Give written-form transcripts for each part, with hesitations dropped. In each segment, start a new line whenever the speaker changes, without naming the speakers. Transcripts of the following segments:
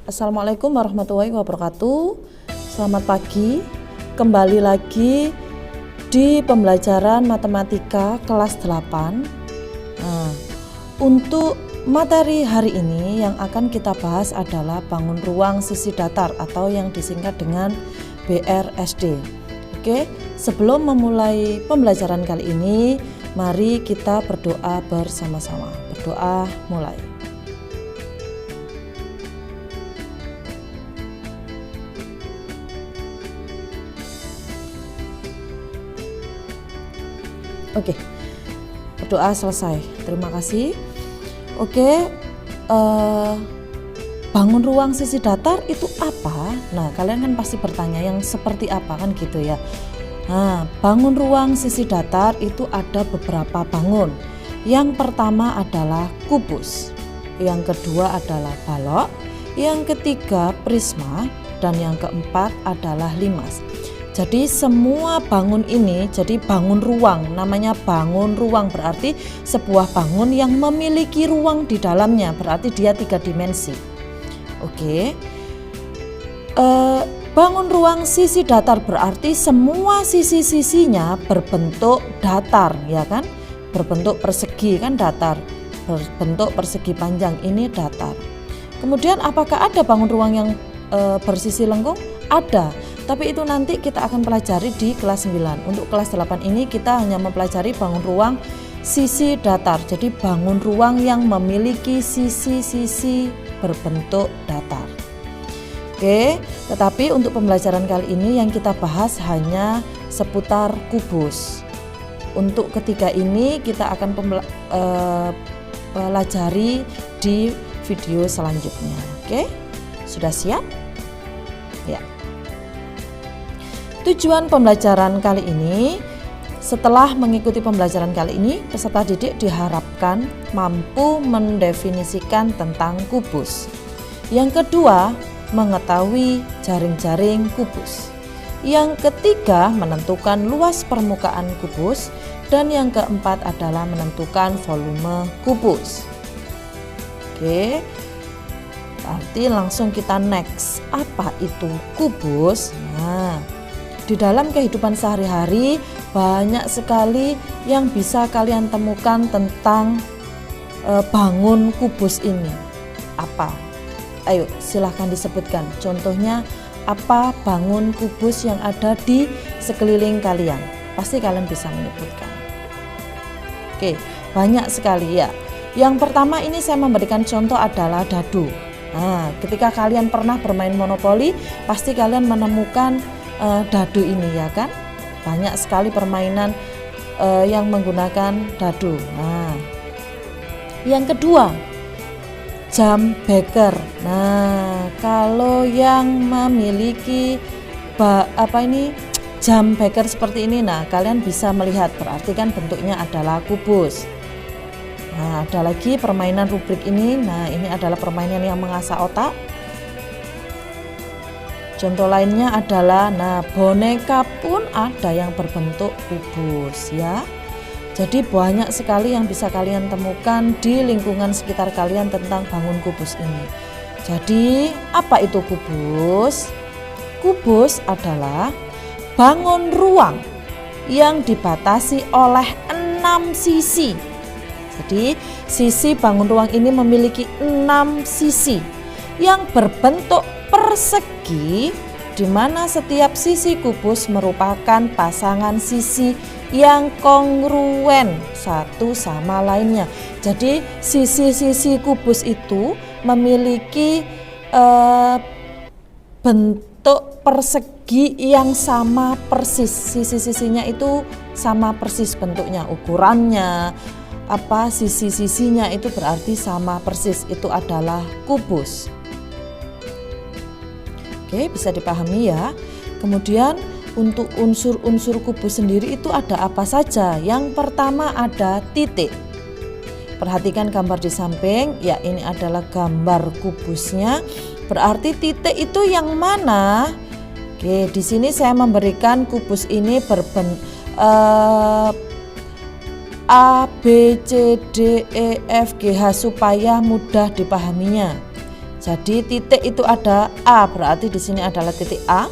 Assalamualaikum warahmatullahi wabarakatuh. Selamat pagi. Kembali lagi di pembelajaran matematika kelas 8. Untuk materi hari ini yang akan kita bahas adalah bangun ruang sisi datar atau yang disingkat dengan BRSD. Oke, sebelum memulai pembelajaran kali ini, mari kita berdoa bersama-sama. Berdoa mulai. Oke, berdoa selesai. Terima kasih. Oke, bangun ruang sisi datar itu apa? Nah, kalian kan pasti bertanya yang seperti apa kan gitu ya. Nah, bangun ruang sisi datar itu ada beberapa bangun. Yang pertama adalah kubus, yang kedua adalah balok, yang ketiga prisma, dan yang keempat adalah limas. Jadi semua bangun ini jadi bangun ruang, namanya bangun ruang berarti sebuah bangun yang memiliki ruang di dalamnya, berarti dia 3 dimensi. Oke, bangun ruang sisi datar berarti semua sisi-sisinya berbentuk datar, ya kan? Berbentuk persegi kan datar, berbentuk persegi panjang ini datar. Kemudian apakah ada bangun ruang yang bersisi lengkung? Ada, tapi itu nanti kita akan pelajari di kelas 9. Untuk kelas 8 ini kita hanya mempelajari bangun ruang sisi datar. Jadi bangun ruang yang memiliki sisi-sisi berbentuk datar. Oke, tetapi untuk pembelajaran kali ini yang kita bahas hanya seputar kubus. Untuk ketiga ini kita akan pelajari di video selanjutnya. Oke, sudah siap? Ya. Tujuan pembelajaran kali ini, setelah mengikuti pembelajaran kali ini, peserta didik diharapkan mampu mendefinisikan tentang kubus. Yang kedua, mengetahui jaring-jaring kubus. Yang ketiga, menentukan luas permukaan kubus. Dan yang keempat adalah menentukan volume kubus. Oke, berarti langsung kita next. Apa itu kubus? Nah, di dalam kehidupan sehari-hari banyak sekali yang bisa kalian temukan tentang bangun kubus ini. Apa? Ayo silahkan disebutkan. Contohnya apa bangun kubus yang ada di sekeliling kalian? Pasti kalian bisa menyebutkan. Oke, banyak sekali ya. Yang pertama ini saya memberikan contoh adalah dadu. Nah, ketika kalian pernah bermain monopoli, pasti kalian menemukan dadu ini ya kan, banyak sekali permainan yang menggunakan dadu. Nah, yang kedua jam beker. Nah, kalau yang memiliki jam beker seperti ini, nah kalian bisa melihat berarti kan bentuknya adalah kubus. Nah, ada lagi permainan rubrik ini. Nah, ini adalah permainan yang mengasah otak. Contoh lainnya adalah, nah boneka pun ada yang berbentuk kubus ya. Jadi banyak sekali yang bisa kalian temukan di lingkungan sekitar kalian tentang bangun kubus ini. Jadi apa itu kubus? Kubus adalah bangun ruang yang dibatasi oleh 6 sisi. Jadi sisi bangun ruang ini memiliki 6 sisi yang berbentuk persegi, di mana setiap sisi kubus merupakan pasangan sisi yang kongruen satu sama lainnya. Jadi sisi-sisi kubus itu memiliki bentuk persegi yang sama persis. Sisi-sisinya itu sama persis bentuknya, ukurannya, sisi-sisinya itu berarti sama persis. Itu adalah kubus. Oke, bisa dipahami ya. Kemudian untuk unsur-unsur kubus sendiri itu ada apa saja? Yang pertama ada titik. Perhatikan gambar di samping. Ya, ini adalah gambar kubusnya. Berarti titik itu yang mana? Oke, di sini saya memberikan kubus ini berbentuk A, B, C, D, E, F, G, H supaya mudah dipahaminya. Jadi titik itu ada A, berarti di sini adalah titik A.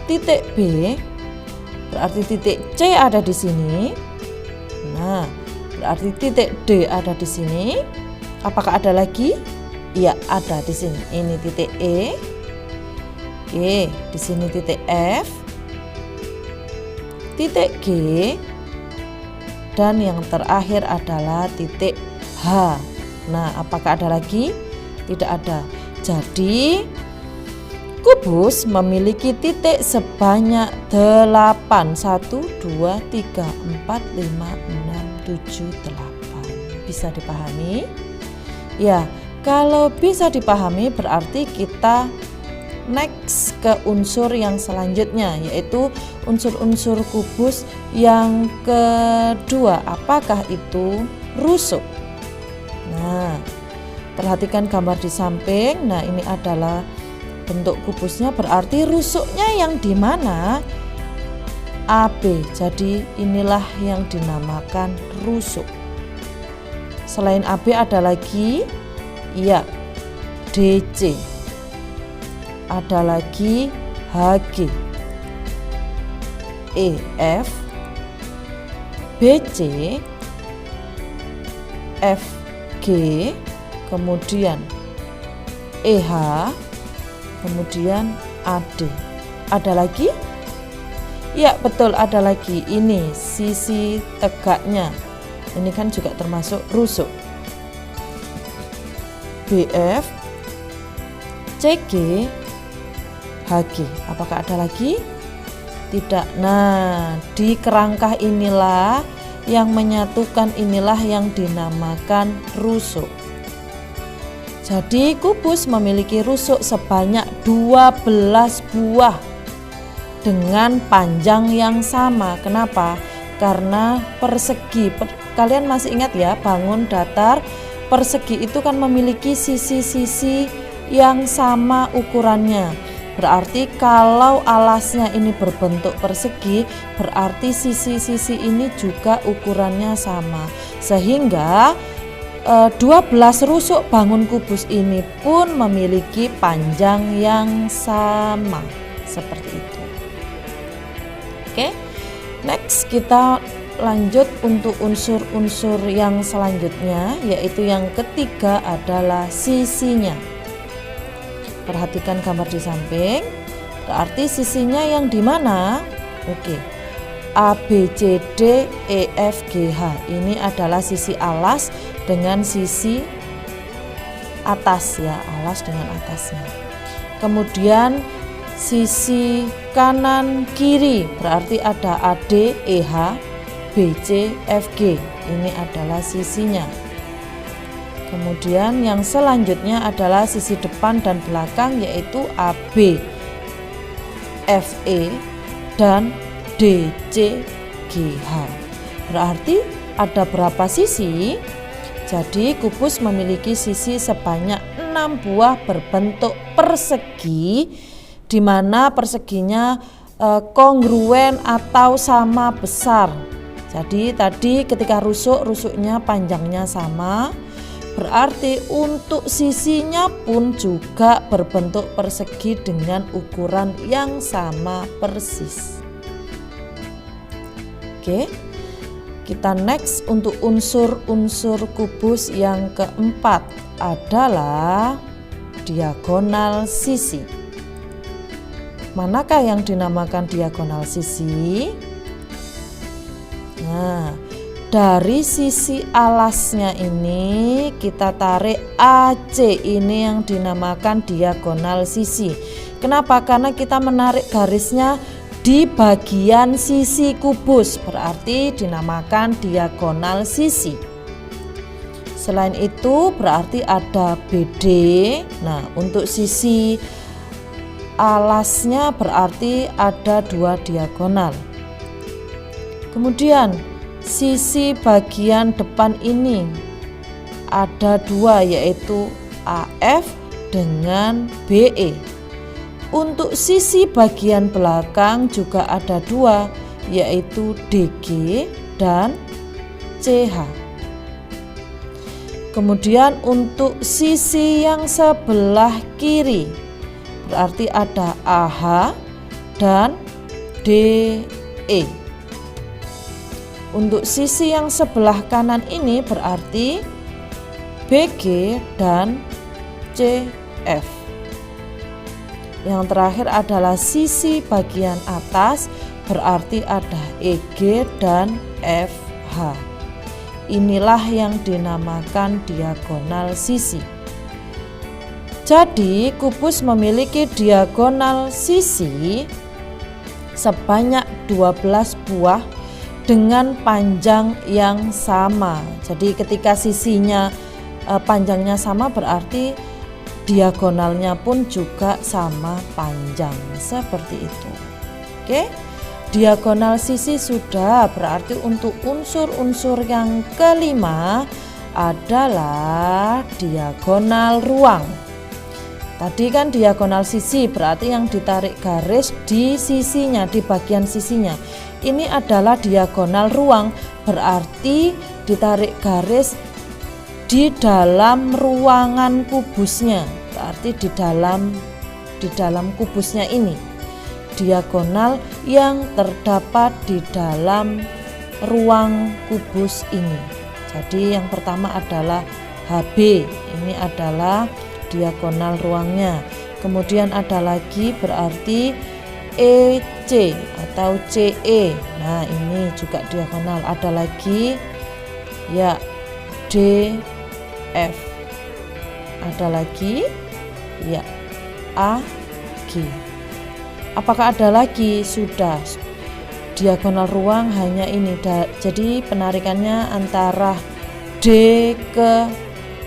Titik B berarti titik C ada di sini. Nah, berarti titik D ada di sini. Apakah ada lagi? Iya, ada di sini. Ini titik E. Oke, di sini titik F, titik G, dan yang terakhir adalah titik H. Nah, apakah ada lagi? Tidak ada. Jadi kubus memiliki titik sebanyak 8. 1, 2, 3, 4, 5, 6, 7, 8. Bisa dipahami? Ya, kalau bisa dipahami berarti kita next ke unsur yang selanjutnya, yaitu unsur-unsur kubus yang kedua. Apakah itu? Rusuk. Nah, perhatikan gambar di samping. Nah, ini adalah bentuk kubusnya, berarti rusuknya yang di mana? AB. Jadi inilah yang dinamakan rusuk. Selain AB ada lagi? Iya, DC. Ada lagi HG, EF, BC, FG, kemudian EH, kemudian AD. Ada lagi? Ya, betul, ada lagi. Ini sisi tegaknya. Ini kan juga termasuk rusuk. BF, CG, HG. Apakah ada lagi? Tidak. Nah, di kerangka inilah yang menyatukan, inilah yang dinamakan rusuk. Jadi kubus memiliki rusuk sebanyak 12 buah dengan panjang yang sama. Kenapa? Karena persegi. Kalian masih ingat ya, bangun datar persegi itu kan memiliki sisi-sisi yang sama ukurannya. Berarti kalau alasnya ini berbentuk persegi, berarti sisi-sisi ini juga ukurannya sama. Sehingga 12 rusuk bangun kubus ini pun memiliki panjang yang sama. Seperti itu. Oke. Next kita lanjut untuk unsur-unsur yang selanjutnya, yaitu yang ketiga adalah sisinya. Perhatikan gambar di samping. Berarti sisinya yang di mana? Oke. A, B, C, D, E, F, G, H. Ini adalah sisi alas dengan sisi atas ya, alas dengan atasnya. Kemudian sisi kanan kiri berarti ada AD, EH, BC, FG. Ini adalah sisinya. Kemudian yang selanjutnya adalah sisi depan dan belakang, yaitu AB, FE, dan DC, GH. Berarti ada berapa sisi? Jadi kubus memiliki sisi sebanyak 6 buah berbentuk persegi, di mana perseginya kongruen atau sama besar. Jadi tadi ketika rusuknya panjangnya sama, berarti untuk sisinya pun juga berbentuk persegi dengan ukuran yang sama persis. Oke, kita next untuk unsur-unsur kubus yang keempat adalah diagonal sisi. Manakah yang dinamakan diagonal sisi? Nah, dari sisi alasnya ini kita tarik AC, ini yang dinamakan diagonal sisi. Kenapa? Karena kita menarik garisnya di bagian sisi kubus, berarti dinamakan diagonal sisi. Selain itu berarti ada BD. Nah, untuk sisi alasnya berarti ada 2 diagonal. Kemudian sisi bagian depan ini ada 2, yaitu AF dengan BE. Untuk sisi bagian belakang juga ada 2, yaitu DG dan CH. Kemudian untuk sisi yang sebelah kiri berarti ada AH dan DE. Untuk sisi yang sebelah kanan ini berarti BG dan CF. Yang terakhir adalah sisi bagian atas berarti ada EG dan FH. Inilah yang dinamakan diagonal sisi. Jadi kubus memiliki diagonal sisi sebanyak 12 buah dengan panjang yang sama. Jadi ketika sisinya panjangnya sama berarti diagonalnya pun juga sama panjang, seperti itu. Oke, diagonal sisi sudah, berarti untuk unsur-unsur yang kelima adalah diagonal ruang. Tadi kan diagonal sisi berarti yang ditarik garis di sisinya, di bagian sisinya. Ini adalah diagonal ruang, berarti ditarik garis di dalam ruangan kubusnya, berarti di dalam kubusnya ini. Diagonal yang terdapat di dalam ruang kubus ini. Jadi yang pertama adalah HB, ini adalah diagonal ruangnya. Kemudian ada lagi berarti EC atau CE. Nah, ini juga diagonal. Ada lagi ya DF. Ada lagi ya AG. Apakah ada lagi? Sudah. Diagonal ruang hanya ini. Jadi penarikannya antara D ke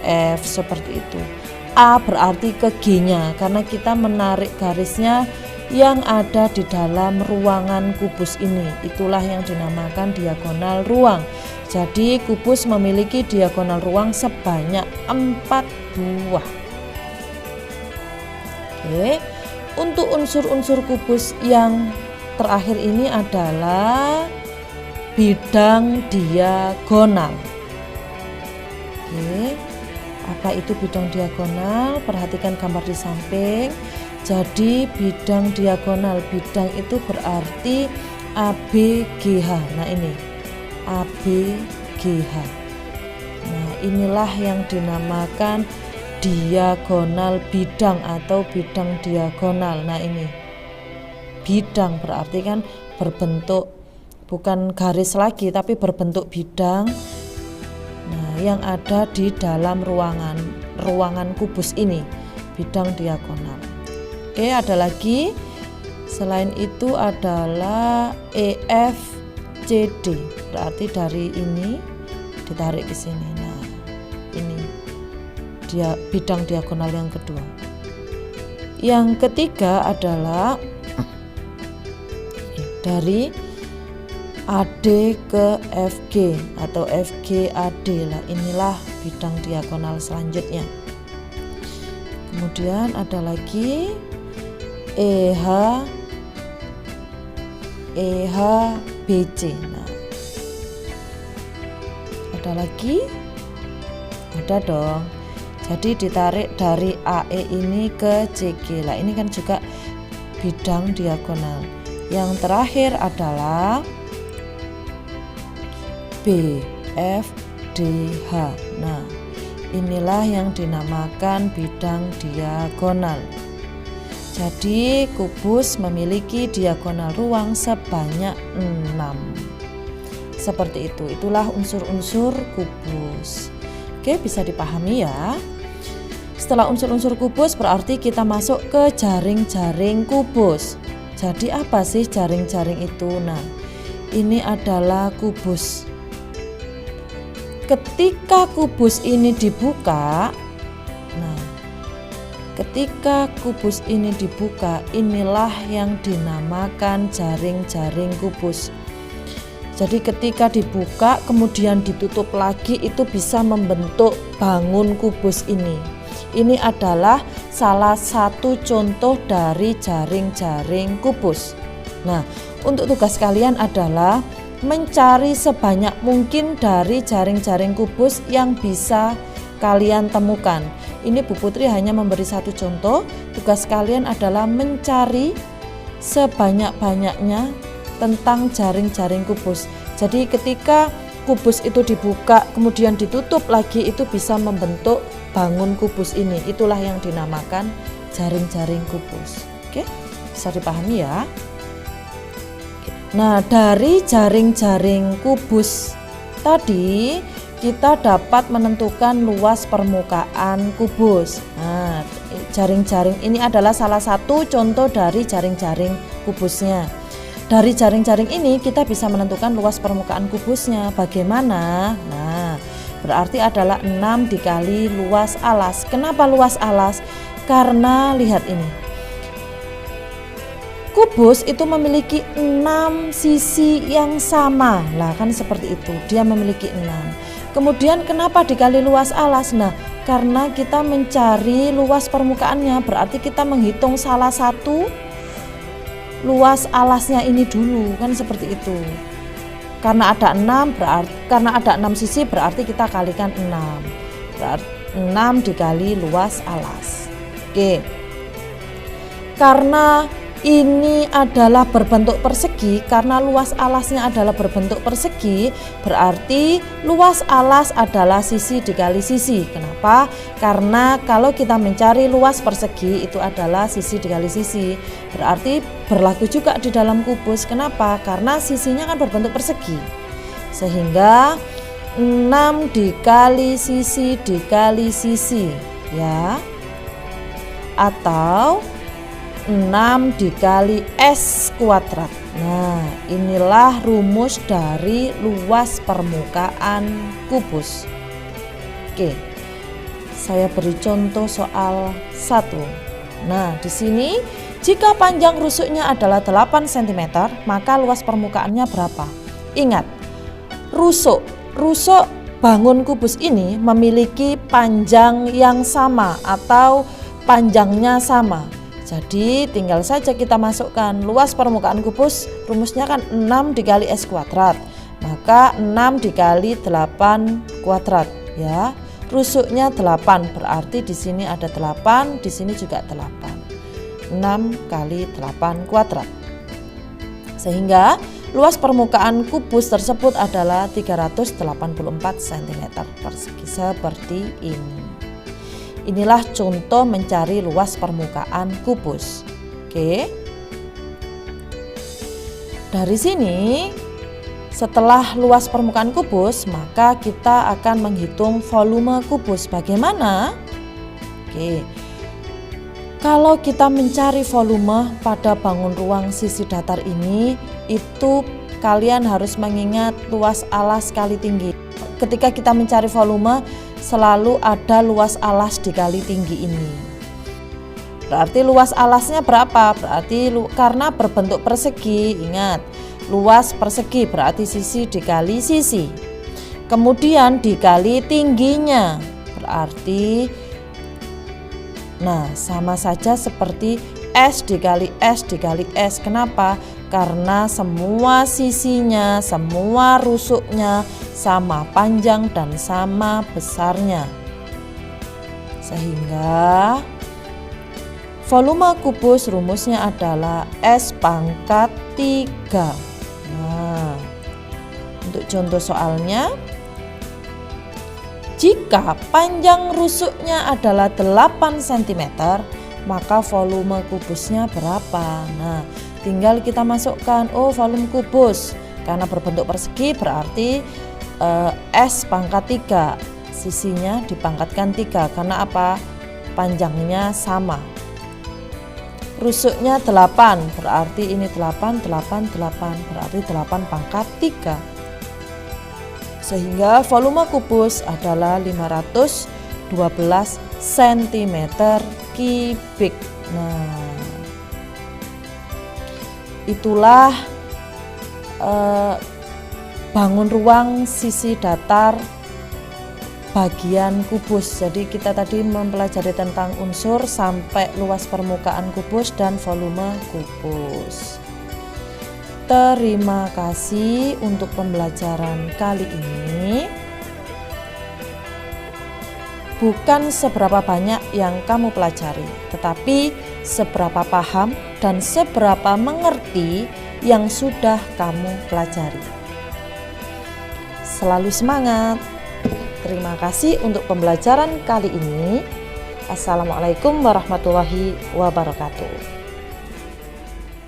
F seperti itu. A berarti ke G-nya karena kita menarik garisnya yang ada di dalam ruangan kubus ini. Itulah yang dinamakan diagonal ruang. Jadi kubus memiliki diagonal ruang sebanyak 4 buah. Oke. Untuk unsur-unsur kubus yang terakhir ini adalah bidang diagonal. Oke. Apa itu bidang diagonal? Perhatikan gambar di samping. Jadi bidang diagonal, bidang itu berarti ABGH. Nah ini ABGH. Nah inilah yang dinamakan diagonal bidang atau bidang diagonal. Nah ini bidang berarti kan berbentuk bukan garis lagi tapi berbentuk bidang. Nah yang ada di dalam ruangan kubus ini bidang diagonal. Oke, ada lagi selain itu adalah EFCD, berarti dari ini ditarik ke sini. Nah ini dia bidang diagonal yang kedua. Yang ketiga adalah dari AD ke FG atau FGAD lah. Inilah bidang diagonal selanjutnya. Kemudian ada lagi EHBC. Nah, ada lagi? Ada dong. Jadi ditarik dari AE ini ke CG. Lah ini kan juga bidang diagonal. Yang terakhir adalah BFDH. Nah, inilah yang dinamakan bidang diagonal. Jadi kubus memiliki diagonal ruang sebanyak 6. Seperti itu. Itulah unsur-unsur kubus. Oke, bisa dipahami ya. Setelah unsur-unsur kubus berarti kita masuk ke jaring-jaring kubus. Jadi apa sih jaring-jaring itu? Nah, ini adalah kubus. Ketika kubus ini dibuka, nah, ketika kubus ini dibuka, inilah yang dinamakan jaring-jaring kubus. Jadi ketika dibuka kemudian ditutup lagi itu bisa membentuk bangun kubus ini. Ini adalah salah satu contoh dari jaring-jaring kubus. Nah, untuk tugas kalian adalah mencari sebanyak mungkin dari jaring-jaring kubus yang bisa kalian temukan. Ini Bu Putri hanya memberi satu contoh. Tugas kalian adalah mencari sebanyak-banyaknya tentang jaring-jaring kubus. Jadi ketika kubus itu dibuka kemudian ditutup lagi, itu bisa membentuk bangun kubus ini. Itulah yang dinamakan jaring-jaring kubus. Oke, bisa dipahami ya. Nah, dari jaring-jaring kubus tadi kita dapat menentukan luas permukaan kubus. Nah, jaring-jaring ini adalah salah satu contoh dari jaring-jaring kubusnya. Dari jaring-jaring ini kita bisa menentukan luas permukaan kubusnya. Bagaimana? Nah, berarti adalah 6 dikali luas alas. Kenapa luas alas? Karena lihat ini. Kubus itu memiliki 6 sisi yang sama. Lah kan seperti itu. Dia memiliki 6. Kemudian kenapa dikali luas alas? Nah, karena kita mencari luas permukaannya, berarti kita menghitung salah satu luas alasnya ini dulu, kan seperti itu. Karena ada 6 sisi berarti kita kalikan 6. Berarti 6 dikali luas alas. Oke. Karena ini adalah berbentuk persegi, karena luas alasnya adalah berbentuk persegi, berarti luas alas adalah sisi dikali sisi. Kenapa? Karena kalau kita mencari luas persegi itu adalah sisi dikali sisi. Berarti berlaku juga di dalam kubus. Kenapa? Karena sisinya kan berbentuk persegi. Sehingga 6 dikali sisi dikali sisi, ya. Atau 6 dikali S kuadrat. Nah, inilah rumus dari luas permukaan kubus. Oke, saya beri contoh soal 1. Nah, di sini jika panjang rusuknya adalah 8 cm, maka luas permukaannya berapa? Ingat, rusuk bangun kubus ini memiliki panjang yang sama atau panjangnya sama. Jadi tinggal saja kita masukkan luas permukaan kubus, rumusnya kan 6 dikali S kuadrat. Maka 6 dikali 8 kuadrat, ya. Rusuknya 8, berarti di sini ada 8, di sini juga 8. 6 kali 8 kuadrat. Sehingga luas permukaan kubus tersebut adalah 384 cm persegi seperti ini. Inilah contoh mencari luas permukaan kubus. Oke. Dari sini, setelah luas permukaan kubus, maka kita akan menghitung volume kubus. Bagaimana? Oke. Kalau kita mencari volume pada bangun ruang sisi datar ini, itu kalian harus mengingat luas alas kali tinggi. Ketika kita mencari volume, selalu ada luas alas dikali tinggi ini. Berarti luas alasnya berapa? Berarti karena berbentuk persegi, ingat, luas persegi berarti sisi dikali sisi. Kemudian dikali tingginya, berarti nah sama saja seperti S dikali S dikali S. Kenapa? Karena semua sisinya, semua rusuknya sama panjang dan sama besarnya. Sehingga volume kubus rumusnya adalah S pangkat 3. Nah, untuk contoh soalnya, jika panjang rusuknya adalah 8 cm, maka volume kubusnya berapa? Nah, tinggal kita masukkan, oh volume kubus karena berbentuk persegi berarti S pangkat 3, sisinya dipangkatkan 3 karena apa? Panjangnya sama. Rusuknya 8, berarti ini 8, 8, 8, berarti 8 pangkat 3. Sehingga volume kubus adalah 512 cm3. Nah, itulah bangun ruang sisi datar bagian kubus. Jadi kita tadi mempelajari tentang unsur sampai luas permukaan kubus dan volume kubus. Terima kasih untuk pembelajaran kali ini. bukan seberapa banyak yang kamu pelajari, tetapi seberapa paham dan seberapa mengerti yang sudah kamu pelajari. Selalu semangat. Terima kasih untuk pembelajaran kali ini. Assalamualaikum warahmatullahi wabarakatuh.